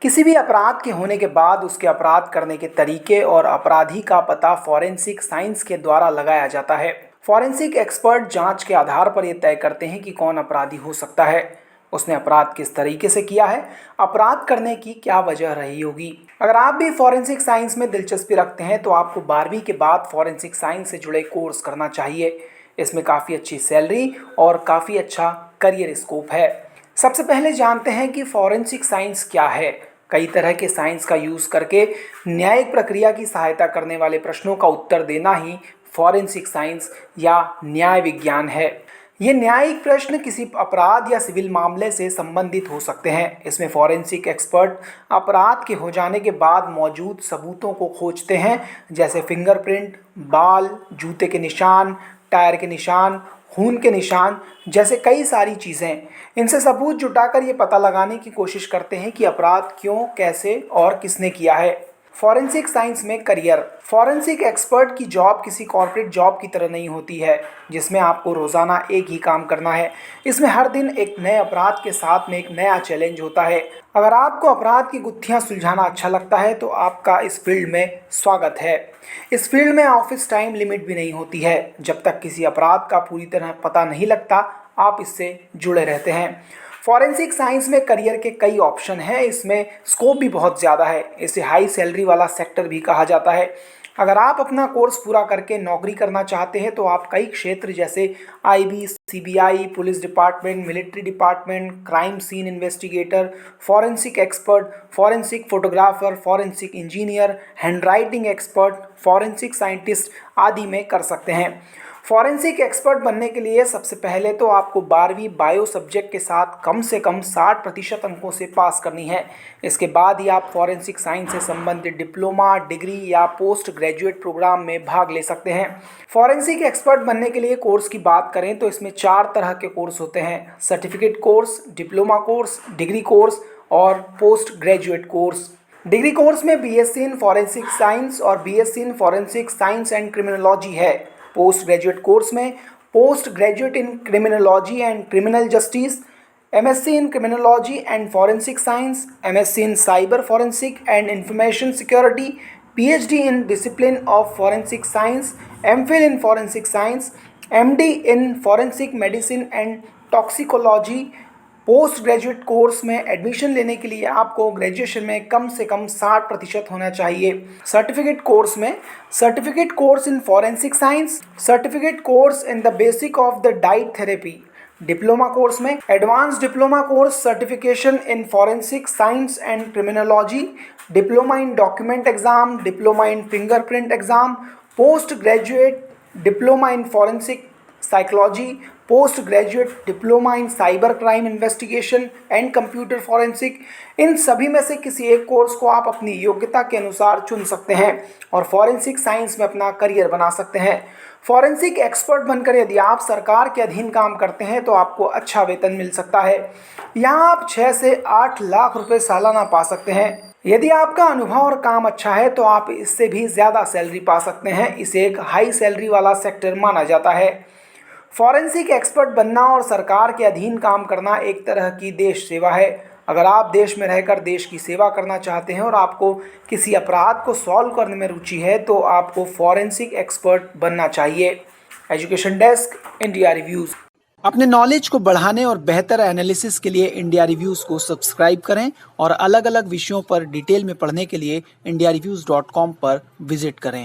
किसी भी अपराध के होने के बाद उसके अपराध करने के तरीके और अपराधी का पता फॉरेंसिक साइंस के द्वारा लगाया जाता है। फॉरेंसिक एक्सपर्ट जांच के आधार पर यह तय करते हैं कि कौन अपराधी हो सकता है, उसने अपराध किस तरीके से किया है, अपराध करने की क्या वजह रही होगी। अगर आप भी फॉरेंसिक साइंस में दिलचस्पी रखते हैं तो आपको 12वीं के बाद फॉरेंसिक साइंस से जुड़े कोर्स करना चाहिए। इसमें काफ़ी अच्छी सैलरी और काफ़ी अच्छा करियर स्कोप है। सबसे पहले जानते हैं कि फॉरेंसिक साइंस क्या है। कई तरह के साइंस का यूज़ करके न्यायिक प्रक्रिया की सहायता करने वाले प्रश्नों का उत्तर देना ही फॉरेंसिक साइंस या न्याय विज्ञान है। ये न्यायिक प्रश्न किसी अपराध या सिविल मामले से संबंधित हो सकते हैं। इसमें फॉरेंसिक एक्सपर्ट अपराध के हो जाने के बाद मौजूद सबूतों को खोजते हैं, जैसे फिंगरप्रिंट, बाल, जूते के निशान, टायर के निशान, खून के निशान जैसे कई सारी चीज़ें। इनसे सबूत जुटाकर ये पता लगाने की कोशिश करते हैं कि अपराध क्यों, कैसे और किसने किया है। फॉरेंसिक साइंस में करियर। फॉरेंसिक एक्सपर्ट की जॉब किसी कॉर्पोरेट जॉब की तरह नहीं होती है जिसमें आपको रोज़ाना एक ही काम करना है। इसमें हर दिन एक नए अपराध के साथ में एक नया चैलेंज होता है। अगर आपको अपराध की गुत्थियां सुलझाना अच्छा लगता है तो आपका इस फील्ड में स्वागत है। इस फील्ड में ऑफिस टाइम लिमिट भी नहीं होती है। जब तक किसी अपराध का पूरी तरह पता नहीं लगता आप इससे जुड़े रहते हैं। फॉरेंसिक साइंस में करियर के कई ऑप्शन हैं। इसमें स्कोप भी बहुत ज़्यादा है। इसे हाई सैलरी वाला सेक्टर भी कहा जाता है। अगर आप अपना कोर्स पूरा करके नौकरी करना चाहते हैं तो आप कई क्षेत्र जैसे IB, CBI, police department, military department, crime scene investigator, forensic expert, forensic photographer, forensic engineer, handwriting expert, forensic scientist आदि में कर सकते हैं। फॉरेंसिक एक्सपर्ट बनने के लिए सबसे पहले तो आपको 12वीं बायो सब्जेक्ट के साथ कम से कम 60% अंकों से पास करनी है। इसके बाद ही आप फॉरेंसिक साइंस से संबंधित डिप्लोमा, डिग्री या पोस्ट ग्रेजुएट प्रोग्राम में भाग ले सकते हैं। फॉरेंसिक एक्सपर्ट बनने के लिए कोर्स की बात करें तो इसमें 4 तरह के कोर्स होते हैं: certificate course, diploma course, degree course और post graduate course. Degree course में बीएससी इन फॉरेंसिक साइंस और BSc in forensic science and criminology है। पोस्ट ग्रेजुएट कोर्स में post graduate in criminology and criminal justice, MSc in criminology and forensic science, MSc in cyber forensic and information security, PhD in discipline of forensic science, MPhil in forensic science, MD in forensic medicine and toxicology. Post graduate course में admission लेने के लिए आपको graduation में कम से कम 60% होना चाहिए। Certificate course में certificate course in forensic science, certificate course in the basic of the diet therapy. Diploma course में advance diploma course certification in forensic science and criminology, diploma in document exam, diploma in fingerprint exam, post graduate diploma in forensic psychology, post graduate diploma in cyber crime investigation and computer forensic. इन सभी में से किसी एक course को आप अपनी योग्यता के अनुसार चुन सकते हैं और फॉरेंसिक साइंस में अपना करियर बना सकते हैं। फॉरेंसिक एक्सपर्ट बनकर यदि आप सरकार के अधीन काम करते हैं तो आपको अच्छा वेतन मिल सकता है। यहाँ आप 6 से 8 लाख रुपए सालाना पा सकते हैं। यदि आपका अनुभव और काम अच्छा है तो आप इससे भी ज़्यादा सैलरी पा सकते हैं। इसे एक हाई सैलरी वाला सेक्टर माना जाता है। फॉरेंसिक एक्सपर्ट बनना और सरकार के अधीन काम करना एक तरह की देश सेवा है। अगर आप देश में रहकर देश की सेवा करना चाहते हैं और आपको किसी अपराध को सॉल्व करने में रुचि है तो आपको फॉरेंसिक एक्सपर्ट बनना चाहिए। Education desk, India reviews. अपने नॉलेज को बढ़ाने और बेहतर एनालिसिस के लिए इंडिया रिव्यूज़ को सब्सक्राइब करें और अलग अलग विषयों पर डिटेल में पढ़ने के लिए indiaReviews.com पर विजिट करें।